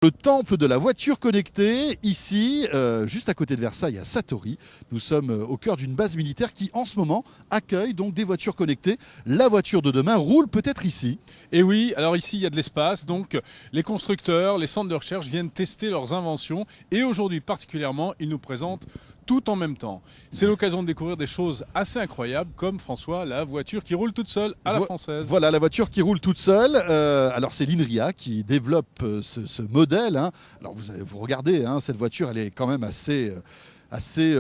Le temple de la voiture connectée, ici, juste à côté de Versailles, à Satory. Nous sommes au cœur d'une base militaire qui, en ce moment, accueille donc des voitures connectées. La voiture de demain roule peut-être ici. Et oui, alors ici il y a de l'espace, donc les constructeurs, les centres de recherche viennent tester leurs inventions et aujourd'hui particulièrement, ils nous présentent tout en même temps. C'est l'occasion de découvrir des choses assez incroyables comme François, la voiture qui roule toute seule à la française. Voilà, la voiture qui roule toute seule. Alors c'est l'INRIA qui développe ce modèle. Hein. Alors vous regardez, hein, cette voiture, elle est quand même assez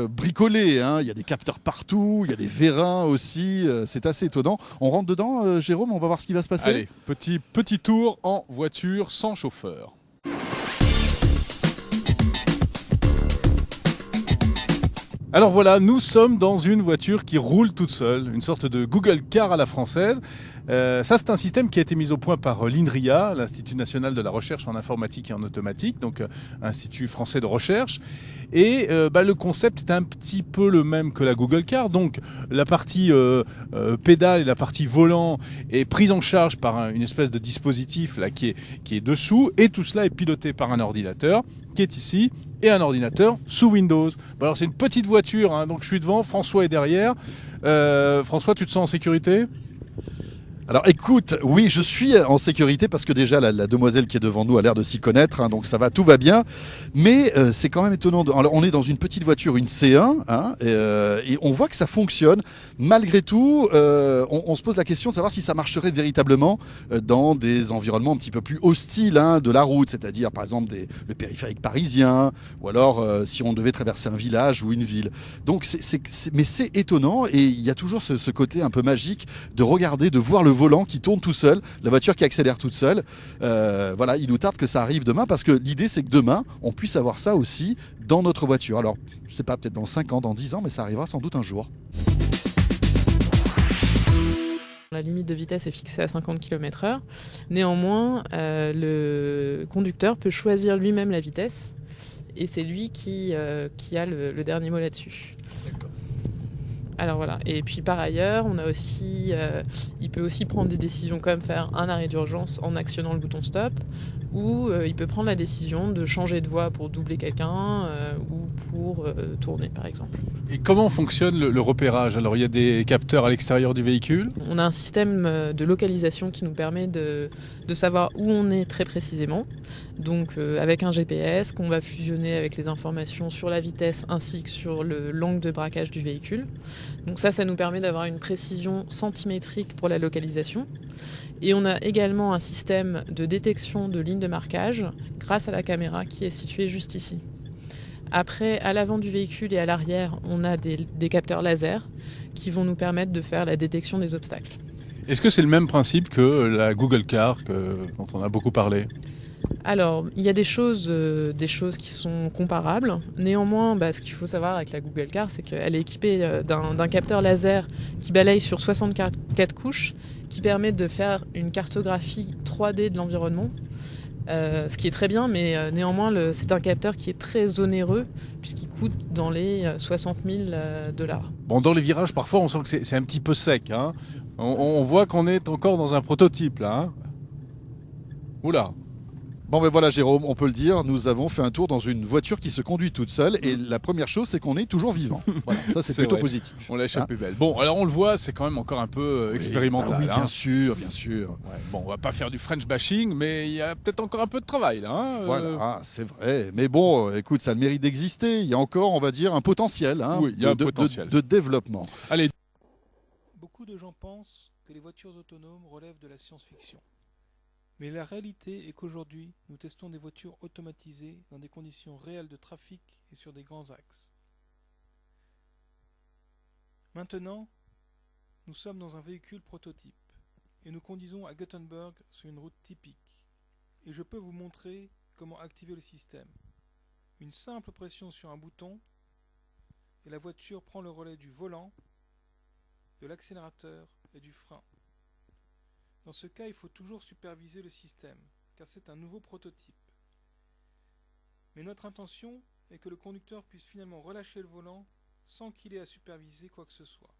bricolée. Hein. Il y a des capteurs partout, il y a des vérins aussi. C'est assez étonnant. On rentre dedans, Jérôme, on va voir ce qui va se passer. Allez, petit tour en voiture sans chauffeur. Alors voilà, nous sommes dans une voiture qui roule toute seule, une sorte de Google Car à la française. Ça, c'est un système qui a été mis au point par l'INRIA, l'Institut national de la recherche en informatique et en automatique, donc Institut français de recherche. Et le concept est un petit peu le même que la Google Car. Donc la partie pédale et la partie volant est prise en charge par une espèce de dispositif là, qui est dessous, et tout cela est piloté par un ordinateur qui est ici, et un ordinateur sous Windows. Bon, alors c'est une petite voiture, hein, donc je suis devant, François est derrière. François, tu te sens en sécurité ? Alors écoute, oui, je suis en sécurité parce que déjà la demoiselle qui est devant nous a l'air de s'y connaître, hein, donc ça va, tout va bien. Mais c'est quand même étonnant. Alors, on est dans une petite voiture, une C1, hein, et on voit que ça fonctionne. Malgré tout, on se pose la question de savoir si ça marcherait véritablement dans des environnements un petit peu plus hostiles, hein, de la route, c'est-à-dire par exemple le périphérique parisien, ou alors si on devait traverser un village ou une ville. Donc mais c'est étonnant, et il y a toujours ce côté un peu magique de regarder, de voir le volant qui tourne tout seul, la voiture qui accélère toute seule. Voilà, il nous tarde que ça arrive demain, parce que l'idée c'est que demain on puisse avoir ça aussi dans notre voiture. Alors je sais pas, peut-être dans 5 ans, dans 10 ans, mais ça arrivera sans doute un jour. La limite de vitesse est fixée à 50 km/h. Néanmoins, le conducteur peut choisir lui-même la vitesse, et c'est lui qui a le dernier mot là-dessus. Alors voilà. Et puis par ailleurs, on a aussi, il peut aussi prendre des décisions comme faire un arrêt d'urgence en actionnant le bouton stop, ou il peut prendre la décision de changer de voie pour doubler quelqu'un ou pour tourner par exemple. Et comment fonctionne le repérage ? Alors il y a des capteurs à l'extérieur du véhicule ? On a un système de localisation qui nous permet de savoir où on est très précisément. Donc avec un GPS qu'on va fusionner avec les informations sur la vitesse ainsi que sur l'angle de braquage du véhicule. Donc ça nous permet d'avoir une précision centimétrique pour la localisation. Et on a également un système de détection de lignes de marquage grâce à la caméra qui est située juste ici. Après, à l'avant du véhicule et à l'arrière, on a des capteurs laser qui vont nous permettre de faire la détection des obstacles. Est-ce que c'est le même principe que la Google Car dont on a beaucoup parlé ? Alors, il y a des choses qui sont comparables. Néanmoins, ce qu'il faut savoir avec la Google Car, c'est qu'elle est équipée d'un capteur laser qui balaye sur 64 couches, qui permet de faire une cartographie 3D de l'environnement. Ce qui est très bien, mais néanmoins, c'est un capteur qui est très onéreux, puisqu'il coûte dans les 60 000 $. Bon, dans les virages, parfois, on sent que c'est un petit peu sec. Hein. On voit qu'on est encore dans un prototype, là. Hein. Oula. Bon ben voilà Jérôme, on peut le dire, nous avons fait un tour dans une voiture qui se conduit toute seule, et la première chose c'est qu'on est toujours vivant. Voilà, ça c'est plutôt vrai. positif. On l'a échappé belle. Bon, alors on le voit, c'est quand même encore un peu expérimental. Oui, bien hein. sûr, bien sûr. Ouais, bon, on va pas faire du French bashing, mais il y a peut-être encore un peu de travail là. Hein, Voilà, c'est vrai. Mais bon, écoute, ça a le mérite d'exister. Il y a encore, on va dire, un potentiel, hein, Oui, il y a un potentiel. de développement. Allez. Beaucoup de gens pensent que les voitures autonomes relèvent de la science-fiction. Mais la réalité est qu'aujourd'hui, nous testons des voitures automatisées dans des conditions réelles de trafic et sur des grands axes. Maintenant, nous sommes dans un véhicule prototype et nous conduisons à Gothenburg sur une route typique. Et je peux vous montrer comment activer le système. Une simple pression sur un bouton et la voiture prend le relais du volant, de l'accélérateur et du frein. Dans ce cas, il faut toujours superviser le système, car c'est un nouveau prototype. Mais notre intention est que le conducteur puisse finalement relâcher le volant sans qu'il ait à superviser quoi que ce soit,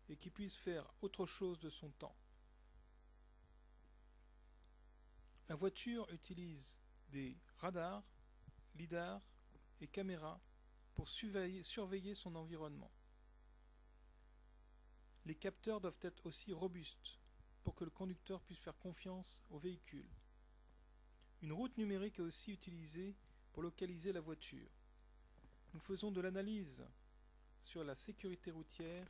et qu'il puisse faire autre chose de son temps. La voiture utilise des radar, lidar et caméra pour surveiller son environnement. Les capteurs doivent être aussi robustes pour que le conducteur puisse faire confiance au véhicule. Une route numérique est aussi utilisée pour localiser la voiture. Nous faisons de l'analyse sur la sécurité routière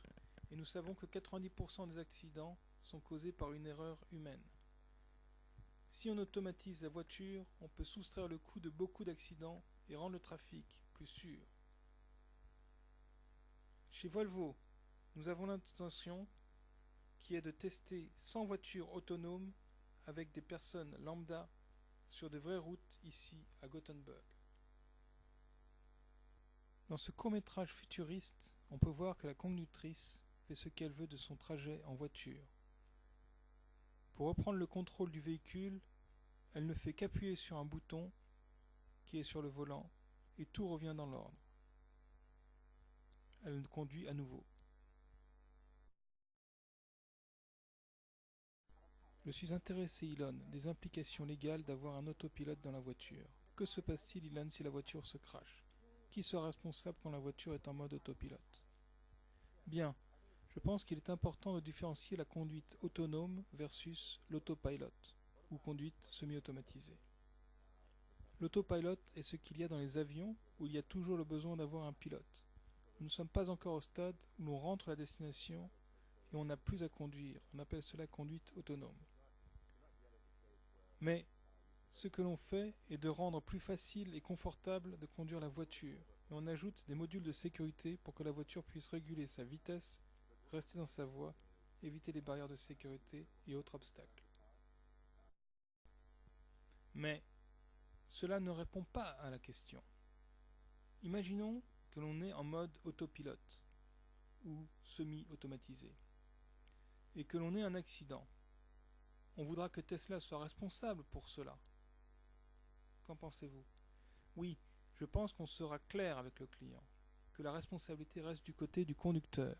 et nous savons que 90% des accidents sont causés par une erreur humaine. Si on automatise la voiture, on peut soustraire le coût de beaucoup d'accidents et rendre le trafic plus sûr. Chez Volvo, nous avons l'intention qui est de tester 100 voitures autonomes avec des personnes lambda sur de vraies routes ici à Gothenburg. Dans ce court-métrage futuriste, on peut voir que la conductrice fait ce qu'elle veut de son trajet en voiture. Pour reprendre le contrôle du véhicule, elle ne fait qu'appuyer sur un bouton qui est sur le volant et tout revient dans l'ordre. Elle conduit à nouveau. Je suis intéressé, Elon, des implications légales d'avoir un autopilote dans la voiture. Que se passe-t-il, Elon, si la voiture se crache? Qui sera responsable quand la voiture est en mode autopilote? Bien, je pense qu'il est important de différencier la conduite autonome versus l'autopilot, ou conduite semi-automatisée. L'autopilot est ce qu'il y a dans les avions, où il y a toujours le besoin d'avoir un pilote. Nous ne sommes pas encore au stade où l'on rentre à la destination et on n'a plus à conduire. On appelle cela conduite autonome. Mais ce que l'on fait est de rendre plus facile et confortable de conduire la voiture. Et on ajoute des modules de sécurité pour que la voiture puisse réguler sa vitesse, rester dans sa voie, éviter les barrières de sécurité et autres obstacles. Mais cela ne répond pas à la question. Imaginons que l'on est en mode autopilote ou semi-automatisé et que l'on ait un accident. On voudra que Tesla soit responsable pour cela. Qu'en pensez-vous? Oui, je pense qu'on sera clair avec le client, que la responsabilité reste du côté du conducteur.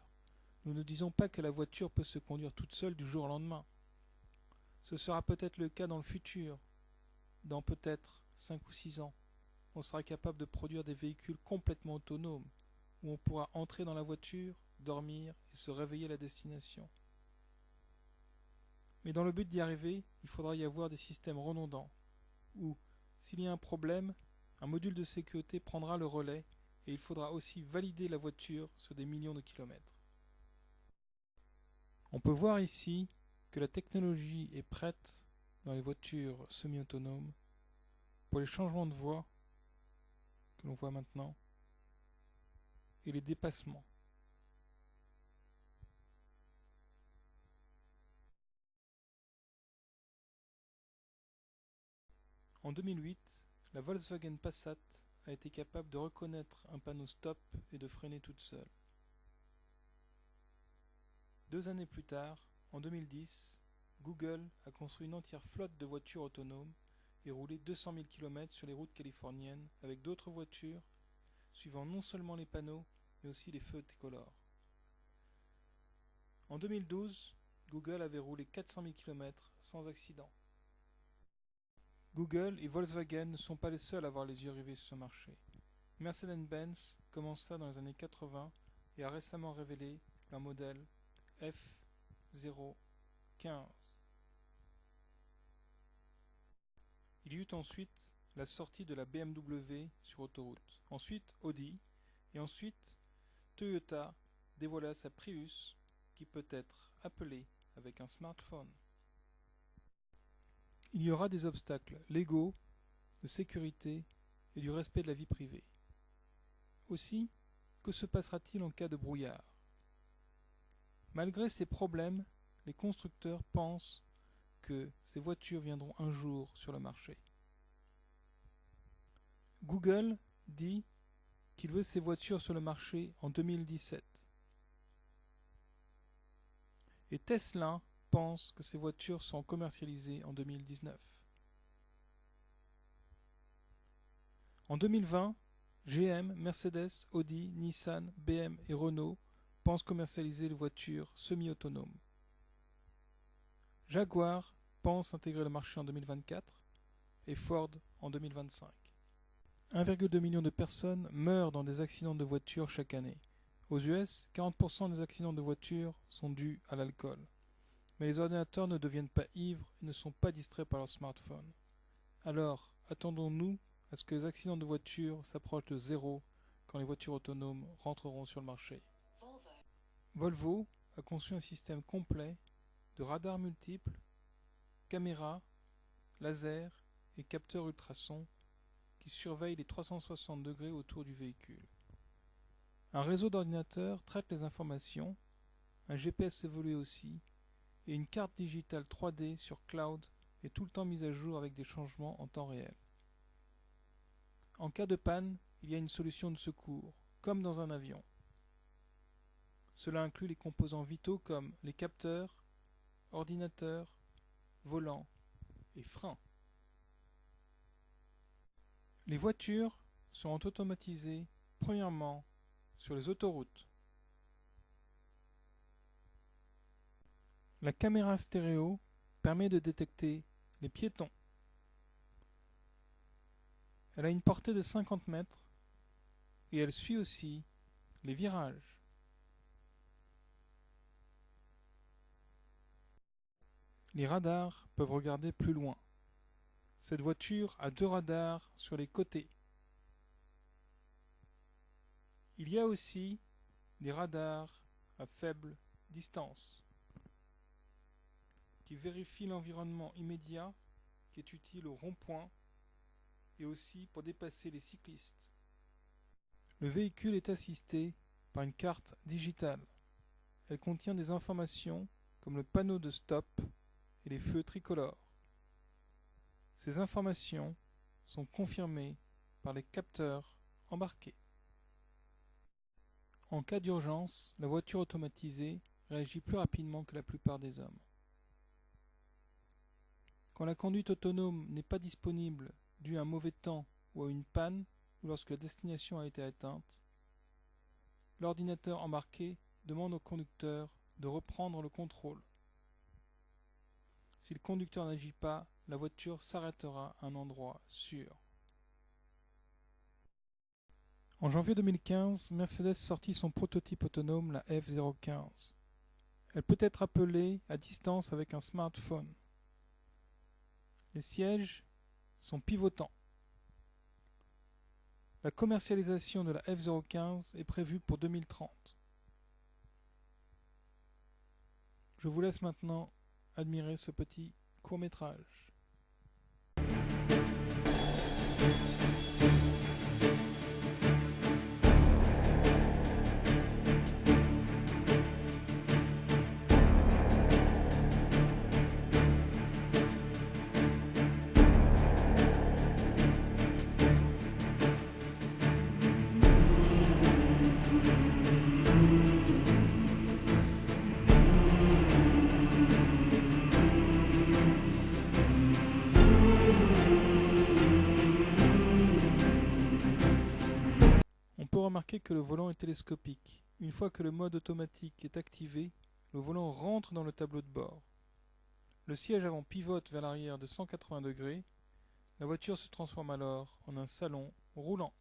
Nous ne disons pas que la voiture peut se conduire toute seule du jour au lendemain. Ce sera peut-être le cas dans le futur, dans peut-être 5 ou 6 ans. On sera capable de produire des véhicules complètement autonomes, où on pourra entrer dans la voiture, dormir et se réveiller à la destination. Mais dans le but d'y arriver, il faudra y avoir des systèmes redondants, où, s'il y a un problème, un module de sécurité prendra le relais et il faudra aussi valider la voiture sur des millions de kilomètres. On peut voir ici que la technologie est prête dans les voitures semi-autonomes pour les changements de voie que l'on voit maintenant et les dépassements. En 2008, la Volkswagen Passat a été capable de reconnaître un panneau stop et de freiner toute seule. 2 années plus tard, en 2010, Google a construit une entière flotte de voitures autonomes et roulé 200 000 km sur les routes californiennes avec d'autres voitures, suivant non seulement les panneaux, mais aussi les feux tricolores. En 2012, Google avait roulé 400 000 km sans accident. Google et Volkswagen ne sont pas les seuls à avoir les yeux rivés sur ce marché. Mercedes-Benz commença dans les années 80 et a récemment révélé leur modèle F015. Il y eut ensuite la sortie de la BMW sur autoroute, ensuite Audi, et ensuite Toyota dévoila sa Prius qui peut être appelée avec un smartphone. Il y aura des obstacles légaux, de sécurité et du respect de la vie privée. Aussi, que se passera-t-il en cas de brouillard? Malgré ces problèmes, les constructeurs pensent que ces voitures viendront un jour sur le marché. Google dit qu'il veut ces voitures sur le marché en 2017. Et Tesla pense que ces voitures seront commercialisées en 2019. En 2020, GM, Mercedes, Audi, Nissan, BM et Renault pensent commercialiser les voitures semi-autonomes. Jaguar pense intégrer le marché en 2024, et Ford en 2025. 1,2 million de personnes meurent dans des accidents de voiture chaque année. Aux US, 40% des accidents de voiture sont dus à l'alcool. Mais les ordinateurs ne deviennent pas ivres et ne sont pas distraits par leur smartphone. Alors, attendons-nous à ce que les accidents de voiture s'approchent de zéro quand les voitures autonomes rentreront sur le marché. Volvo a conçu un système complet de radars multiples, caméras, lasers et capteurs ultrasons qui surveillent les 360 degrés autour du véhicule. Un réseau d'ordinateurs traite les informations, un GPS évolue aussi, et une carte digitale 3D sur cloud est tout le temps mise à jour avec des changements en temps réel. En cas de panne, il y a une solution de secours, comme dans un avion. Cela inclut les composants vitaux comme les capteurs, ordinateurs, volants et freins. Les voitures seront automatisées premièrement sur les autoroutes. La caméra stéréo permet de détecter les piétons. Elle a une portée de 50 mètres et elle suit aussi les virages. Les radars peuvent regarder plus loin. Cette voiture a 2 radars sur les côtés. Il y a aussi des radars à faible distance qui vérifient l'environnement immédiat, qui est utile au rond-point et aussi pour dépasser les cyclistes. Le véhicule est assisté par une carte digitale. Elle contient des informations comme le panneau de stop et les feux tricolores. Ces informations sont confirmées par les capteurs embarqués. En cas d'urgence, la voiture automatisée réagit plus rapidement que la plupart des hommes. Quand la conduite autonome n'est pas disponible dû à un mauvais temps ou à une panne, ou lorsque la destination a été atteinte, l'ordinateur embarqué demande au conducteur de reprendre le contrôle. Si le conducteur n'agit pas, la voiture s'arrêtera à un endroit sûr. En janvier 2015, Mercedes sortit son prototype autonome, la F015. Elle peut être appelée à distance avec un smartphone. Les sièges sont pivotants. La commercialisation de la F015 est prévue pour 2030. Je vous laisse maintenant admirer ce petit court-métrage. On peut remarquer que le volant est télescopique. Une fois que le mode automatique est activé, le volant rentre dans le tableau de bord. Le siège avant pivote vers l'arrière de 180 degrés. La voiture se transforme alors en un salon roulant.